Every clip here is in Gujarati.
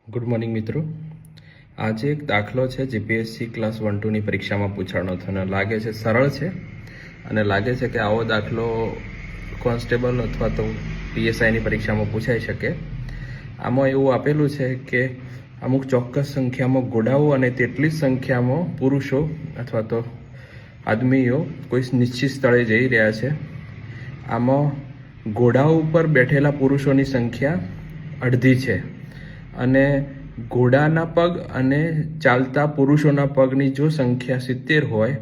ગુડ મોર્નિંગ મિત્રો. આજે એક દાખલો છે જીપીએસસી ક્લાસ 1-2ની પરીક્ષામાં પૂછાણો થયો અને લાગે છે સરળ છે અને લાગે છે કે આવો દાખલો કોન્સ્ટેબલ અથવા તો પીએસઆઈની પરીક્ષામાં પૂછાઈ શકે. આમાં એવું આપેલું છે કે અમુક ચોક્કસ સંખ્યામાં ઘોડાઓ અને તેટલી જ સંખ્યામાં પુરુષો અથવા તો આદમીઓ કોઈ નિશ્ચિત સ્થળે જઈ રહ્યા છે. આમાં ઘોડાઓ ઉપર બેઠેલા પુરુષોની સંખ્યા અડધી છે અને ઘોડાના પગ અને ચાલતા પુરુષોના પગની જો સંખ્યા 70 હોય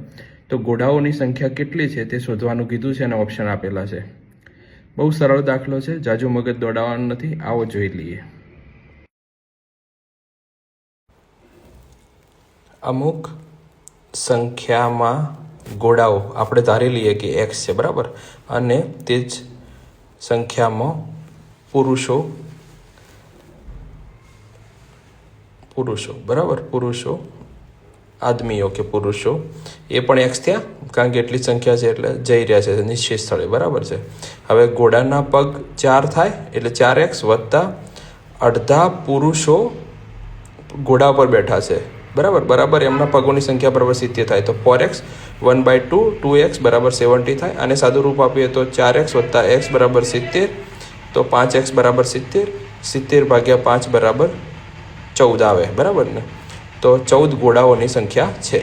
તો ઘોડાઓની સંખ્યા કેટલી છે તે શોધવાનું કીધું છે અને ઓપ્શન આપેલા છે. બહુ સરળ દાખલો છે, જાજુ મગજ દોડાવવાનું નથી. આવો જોઈ લઈએ. અમુક સંખ્યામાં ઘોડાઓ આપણે ધારી લઈએ કે x છે, બરાબર, અને તે જ સંખ્યામાં પુરુષો બરાબર, પુરુષો આદમીઓ કે પુરુષો એ પણ x થયા, કારણ કે એટલી સંખ્યા છે એટલે જઈ રહ્યા છે નિશ્ચિત સ્થળે, બરાબર છે. હવે ઘોડાના પગ 4 થાય એટલે 4x વત્તા અડધા પુરુષો ઘોડા પર બેઠા છે, બરાબર, એમના પગોની સંખ્યા બરાબર 70 થાય તો 4x 1/2 2x બરાબર 70 થાય. અને સાદું રૂપ આપીએ તો 4x વત્તા x બરાબર 70 તો 5x બરાબર 70, 70 ભાગ્યા 5 બરાબર 14 આવે, બરાબર ને. તો 14 ઘોડાઓની સંખ્યા છે.